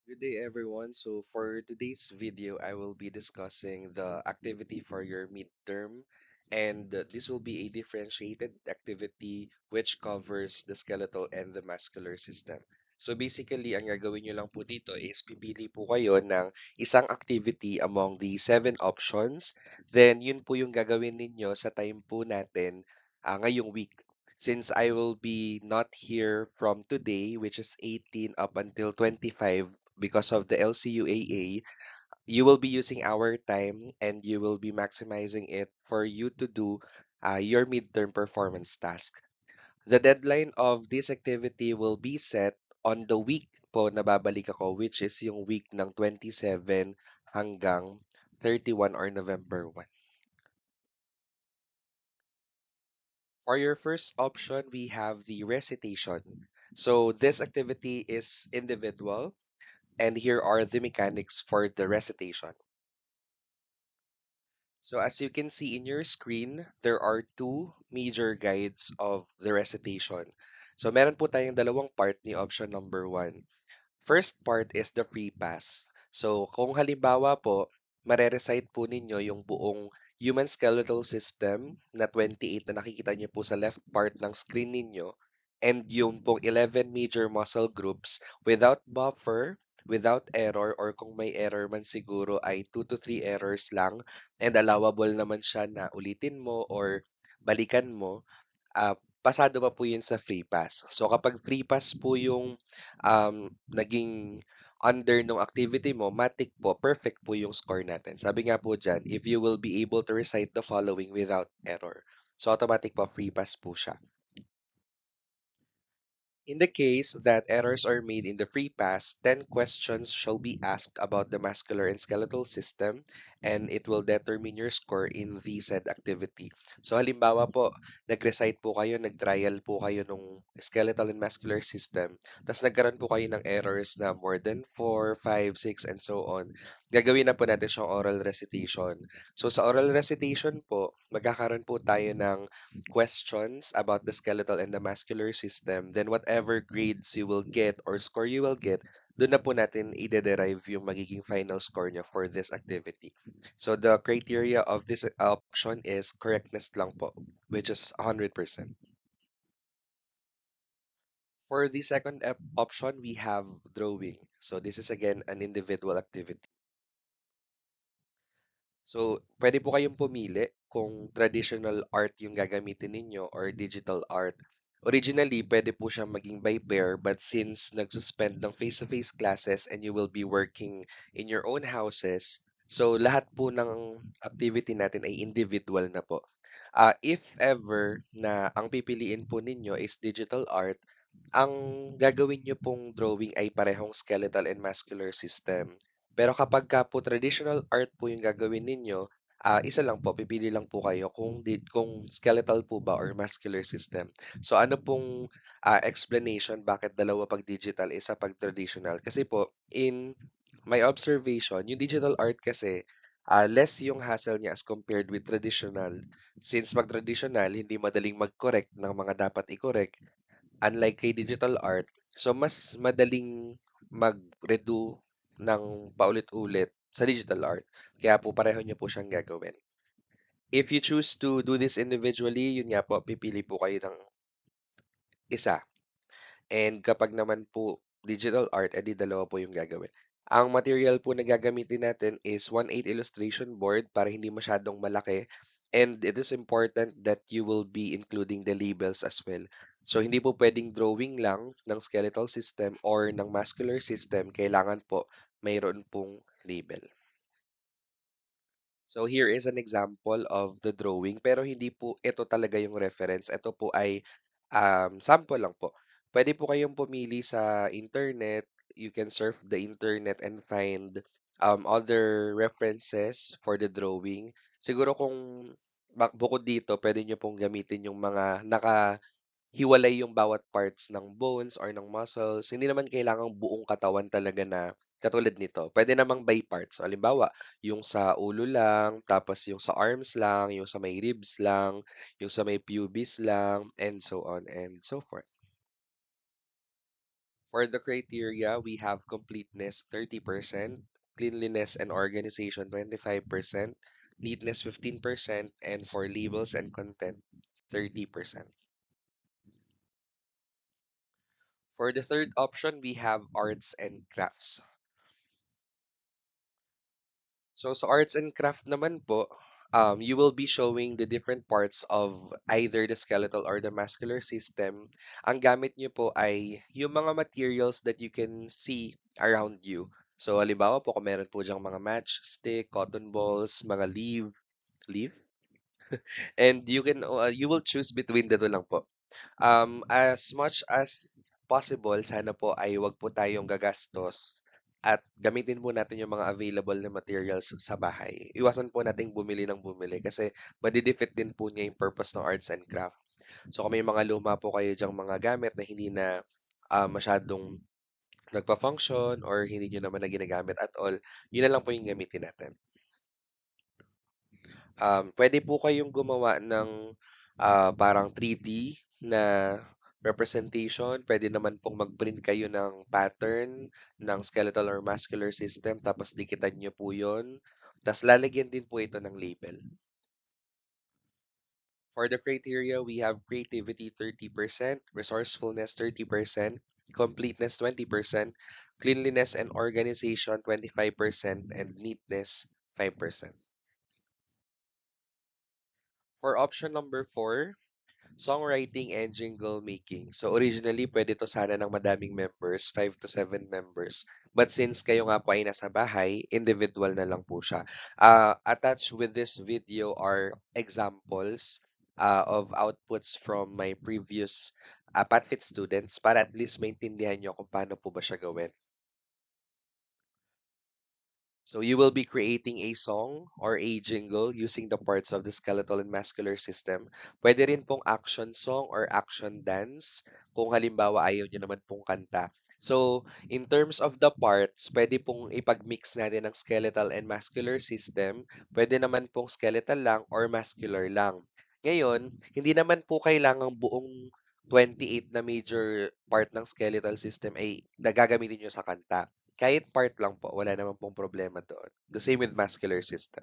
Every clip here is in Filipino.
Good day, everyone. So, for today's video, I will be discussing the activity for your midterm, and this will be a differentiated activity which covers the skeletal and the muscular system. So, basically, ang gagawin nyo lang po dito is pipili po kayo ng isang activity among the seven options. Then, yun po yung gagawin ninyo sa time po natin ngayong week. Since I will be not here from today, which is 18 up until 25, because of the LCUAA, you will be using our time and you will be maximizing it for you to do your midterm performance task. The deadline of this activity will be set on the week po na babalik ako, which is yung week ng 27 hanggang 31 or November 1. For your first option, we have the recitation. So this activity is individual, and here are the mechanics for the recitation. So as you can see in your screen, there are two major guides of the recitation. So meron po tayong dalawang part ni option number one. First part is the free pass. So kung halimbawa po, mare-recite po ninyo yung buong human skeletal system na 28 na nakikita niyo po sa left part ng screen ninyo and yung pong 11 major muscle groups without buffer, without error, or kung may error man siguro ay 2 to 3 errors lang and allowable naman siya na ulitin mo or balikan mo, pasado pa po yun sa free pass. So kapag free pass po yung naging under nung activity mo, matik po, perfect po yung score natin. Sabi nga po dyan, if you will be able to recite the following without error. So automatic po, free pass po siya. In the case that errors are made in the free pass, 10 questions shall be asked about the muscular and skeletal system, and it will determine your score in the said activity. So halimbawa po, nag-recite po kayo, nag-trial po kayo nung skeletal and muscular system, tapos nagkaroon po kayo ng errors na more than 4, 5, 6, and so on. Gagawin na po natin siyang oral recitation. So sa oral recitation po, magkakaroon po tayo ng questions about the skeletal and the muscular system, then whatever grades you will get or score you will get, doon na po natin i-derive yung magiging final score niya for this activity. So the criteria of this option is correctness lang po, which is 100%. For the second option, we have drawing. So this is again an individual activity. So, pwede po kayong pumili kung traditional art yung gagamitin ninyo or digital art. Originally, pwede po siyang maging by pair, but since nagsuspend ng face-to-face classes and you will be working in your own houses, so lahat po ng activity natin ay individual na po. If ever na ang pipiliin po ninyo is digital art, ang gagawin niyo pong drawing ay parehong skeletal and muscular system. Pero kapagka po traditional art po yung gagawin ninyo, isa lang po, pipili lang po kayo kung skeletal po ba or muscular system. So ano pong explanation bakit dalawa pag digital, isa pag traditional? Kasi po, in my observation, yung digital art kasi, less yung hassle niya as compared with traditional. Since pag traditional, hindi madaling mag-correct ng mga dapat i-correct, unlike kay digital art, so mas madaling mag-redo ng paulit-ulit sa digital art. Kaya po pareho niyo po siyang gagawin. If you choose to do this individually, yun nga po, pipili po kayo ng isa. And kapag naman po digital art, edi dalawa po yung gagawin. Ang material po na gagamitin natin is 1/8 illustration board para hindi masyadong malaki. And it is important that you will be including the labels as well. So, hindi po pwedeng drawing lang ng skeletal system or ng muscular system. Kailangan po mayroon pong label. So, here is an example of the drawing. Pero hindi po ito talaga yung reference. Ito po ay sample lang po. Pwede po kayong pumili sa internet. You can surf the internet and find other references for the drawing. Siguro kung bukod dito, pwede nyo pong gamitin yung mga hiwalay yung bawat parts ng bones or ng muscles. Hindi naman kailangang buong katawan talaga na katulad nito. Pwede namang by parts. Halimbawa, yung sa ulo lang, tapos yung sa arms lang, yung sa may ribs lang, yung sa may pubis lang, and so on and so forth. For the criteria, we have completeness 30%, cleanliness and organization 25%, neatness 15%, and for labels and content 30%. For the third option, we have arts and crafts. So sa arts and craft naman po, you will be showing the different parts of either the skeletal or the muscular system. Ang gamit nyo po ay yung mga materials that you can see around you. So halimbawa po kung meron po diyang mga matchstick, cotton balls, mga leaf, and you will choose between the two lang po. As much as possible, sana po ay wag po tayong gagastos at gamitin po natin yung mga available na materials sa bahay. Iwasan po nating bumili ng bumili kasi madidefeat din po niya yung purpose ng arts and craft. So kung may mga luma po kayo diyang mga gamit na hindi na masyadong nagpa-function or hindi nyo naman na ginagamit at all, yun na lang po yung gamitin natin. Puwede po kayong gumawa ng, parang 3D na representation. Puwede naman pong mag-print kayo ng pattern ng skeletal or muscular system tapos dikitan niyo po 'yun. Tas lalagyan din po ito ng label. For the criteria, we have creativity 30%, resourcefulness 30%, completeness 20%, cleanliness and organization 25%, and neatness 5%. For option number 4, songwriting and jingle making. So originally, pwede to sana ng madaming members, 5 to 7 members. But since kayo nga po ay nasa bahay, individual na lang po siya. Attached with this video are examples of outputs from my previous PatFit students para at least maintindihan nyo kung paano po ba siya gawin. So you will be creating a song or a jingle using the parts of the skeletal and muscular system. Pwede rin pong action song or action dance kung halimbawa ayaw nyo naman pong kanta. So, in terms of the parts, pwede pong ipag-mix natin ng skeletal and muscular system. Pwede naman pong skeletal lang or muscular lang. Ngayon, hindi naman po kailangang buong 28 na major part ng skeletal system ay nagagamitin nyo sa kanta. Kahit part lang po, wala naman pong problema doon. The same with muscular system.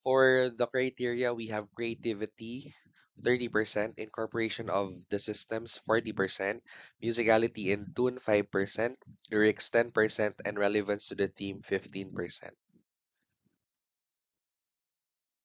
For the criteria, we have creativity, 30%, incorporation of the systems, 40%, musicality and tune, 5%, lyrics, 10%, and relevance to the theme, 15%.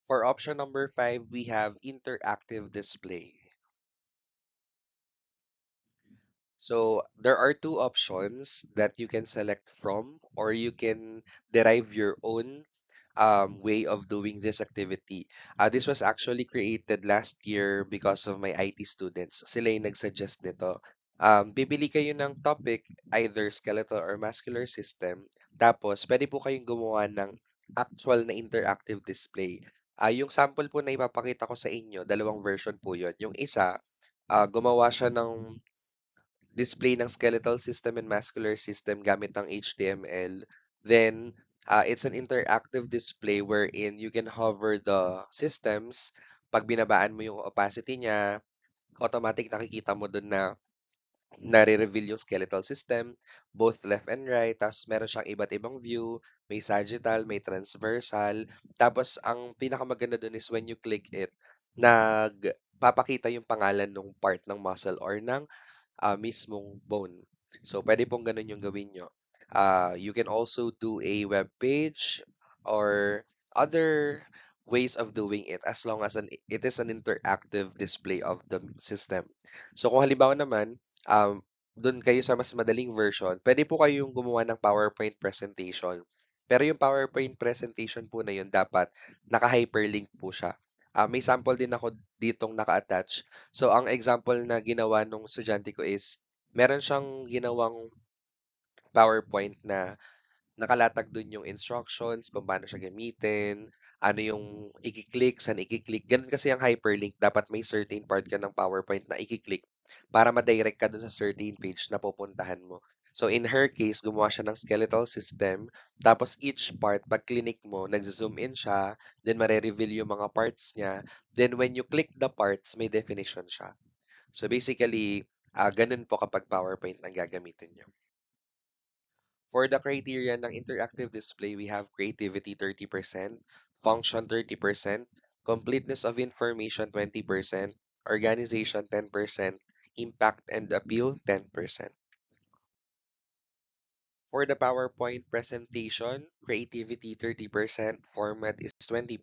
For option number 5, we have interactive display. So there are two options that you can select from, or you can derive your own way of doing this activity. This was actually created last year because of my IT students. Sila yung nag-suggest nito. Bibili kayo ng topic, either skeletal or muscular system. Tapos, pwede po kayong gumawa ng actual na interactive display. Yung sample po na ipapakita ko sa inyo, dalawang version po yun. Yung isa, gumawa siya ng display ng skeletal system and muscular system gamit ang HTML. Then, it's an interactive display wherein you can hover the systems. Pag binabaan mo yung opacity niya, automatic nakikita mo dun na nare-reveal yung skeletal system, both left and right. Tapos meron siyang iba't ibang view. May sagittal, may transversal. Tapos ang pinakamaganda dun is when you click it, nagpapakita yung pangalan ng part ng muscle or ng mismong bone. So, pwede pong ganun yung gawin nyo. You can also do a web page or other ways of doing it as long as it is an interactive display of the system. So, kung halimbawa naman, dun kayo sa mas madaling version, pwede po kayong gumawa ng PowerPoint presentation. Pero yung PowerPoint presentation po na yun, dapat naka-hyperlink po siya. May sample din ako ditong naka-attach. So, ang example na ginawa nung estudyante ko is, meron siyang ginawang PowerPoint na nakalatag dun yung instructions, kung paano siya gamitin, ano yung i-click, saan i-click. Ganun kasi ang hyperlink. Dapat may certain part ka ng PowerPoint na i-click para ma-direct ka dun sa certain page na pupuntahan mo. So, in her case, gumawa siya ng skeletal system. Tapos, each part, pag clinic mo, nag-zoom in siya. Then, mare-reveal yung mga parts niya. Then, when you click the parts, may definition siya. So, basically, ganun po kapag PowerPoint ang gagamitin niyo. For the criteria ng interactive display, we have creativity 30%, function 30%, completeness of information 20%, organization 10%, impact and appeal 10%. For the PowerPoint presentation, creativity 30%, format is 20%,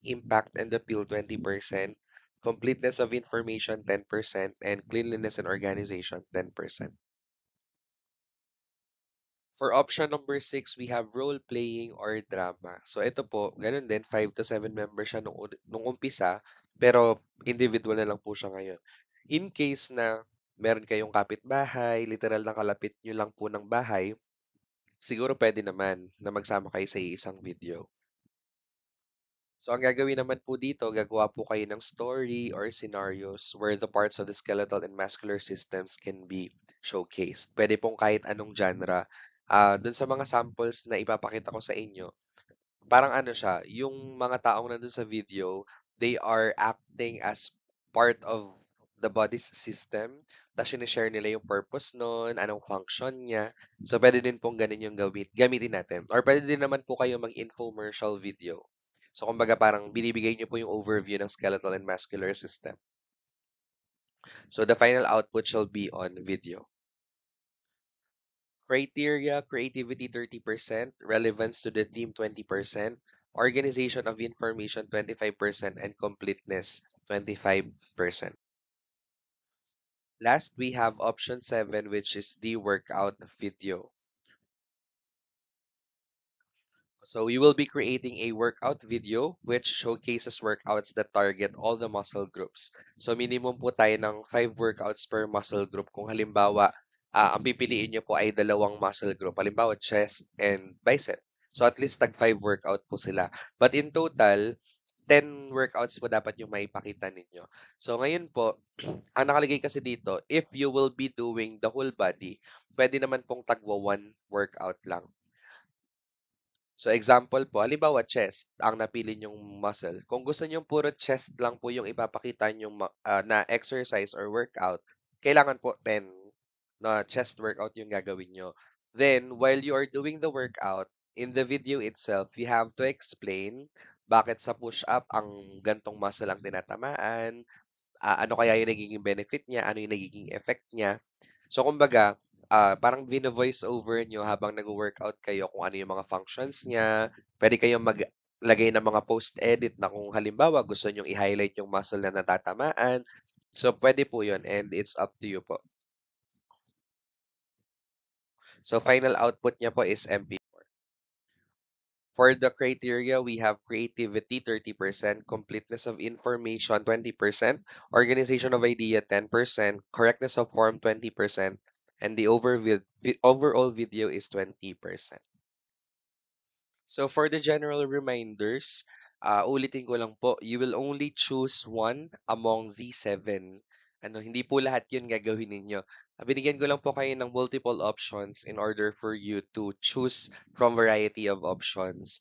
impact and appeal 20%, completeness of information 10%, and cleanliness and organization 10%. For option number 6, we have role-playing or drama. So ito po, ganun din, 5 to 7 members siya nung umpisa, pero individual na lang po siya ngayon. In case na meron kayong kapitbahay, literal na kalapit nyo lang po ng bahay, siguro pwede naman na magsama kayo sa isang video. So ang gagawin naman po dito, gagawa po kayo ng story or scenarios where the parts of the skeletal and muscular systems can be showcased. Pwede pong kahit anong genre. Dun sa mga samples na ipapakita ko sa inyo, parang ano siya, yung mga taong nandun sa video, they are acting as part of the body's system. Tapos sinishare nila yung purpose nun, anong function niya. So, pwede din pong ganun yung gamitin natin. Or pwede din naman po kayo mag-infomercial video. So, kumbaga parang binibigay niyo po yung overview ng skeletal and muscular system. So, the final output shall be on video. Criteria, creativity 30%, relevance to the theme 20%, organization of information 25%, and completeness 25%. Last, we have option 7, which is the workout video. So you will be creating a workout video which showcases workouts that target all the muscle groups. So minimum po tayo ng 5 workouts per muscle group. Kung halimbawa, ang pipiliin nyo po ay dalawang muscle group. Halimbawa, chest and bicep. So at least tag 5 workout po sila. But in total, 10 workouts po dapat yung maipakita ninyo. So ngayon po, ang nakalagay kasi dito, if you will be doing the whole body, pwede naman pong tagwa 1 workout lang. So example po, halimbawa chest, ang napili nyong muscle. Kung gusto nyong puro chest lang po yung ipapakita nyong na exercise or workout, kailangan po 10 na chest workout yung gagawin nyo. Then, while you are doing the workout, in the video itself, you have to explain bakit sa push-up ang gantong muscle ang tinatamaan, ano kaya yung nagiging benefit niya, ano yung nagiging effect niya. So kumbaga, parang vino-voice over niyo habang nagwo-workout kayo kung ano yung mga functions niya. Puwede kayong maglagay ng mga post-edit na kung halimbawa gusto niyong i-highlight yung muscle na natatamaan. So puwede po yun and it's up to you po. So final output niya po is MP4. For the criteria, we have creativity 30%, completeness of information 20%, organization of idea 10%, correctness of form 20%, and the overall video is 20%. So for the general reminders, ulitin ko lang po, you will only choose one among the seven. Hindi po lahat yun gagawin ninyo. Binigyan ko lang po kayo ng multiple options in order for you to choose from variety of options.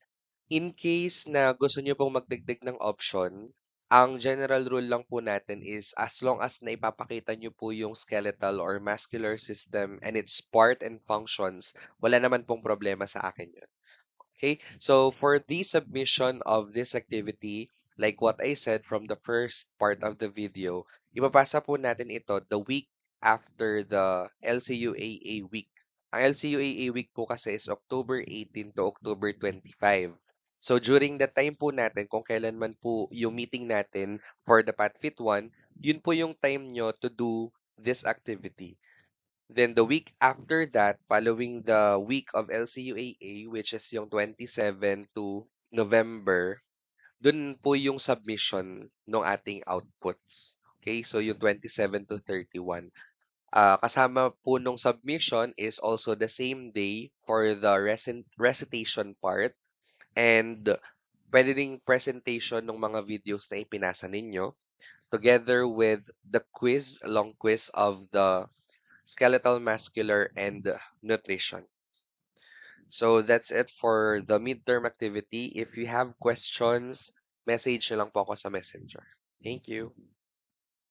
In case na gusto niyo pong magdagdag ng option, ang general rule lang po natin is as long as naipapakita niyo po yung skeletal or muscular system and its part and functions, wala naman pong problema sa akin yun. Okay, so for the submission of this activity, like what I said from the first part of the video, ipapasa po natin ito the week after the LCUAA week. Ang LCUAA week po kasi is October 18 to October 25. So during the time po natin, kung kailan man po yung meeting natin for the PatFit 1, yun po yung time nyo to do this activity. Then the week after that, following the week of LCUAA, which is yung 27 to November, dun po yung submission ng ating outputs. Okay, so yung 27 to 31. Kasama po nung submission is also the same day for the recitation part and pwede ding presentation ng mga videos na ipinasa ninyo together with the quiz, long quiz of the skeletal, muscular, and nutrition. So that's it for the midterm activity. If you have questions, message na lang po ako sa messenger. Thank you.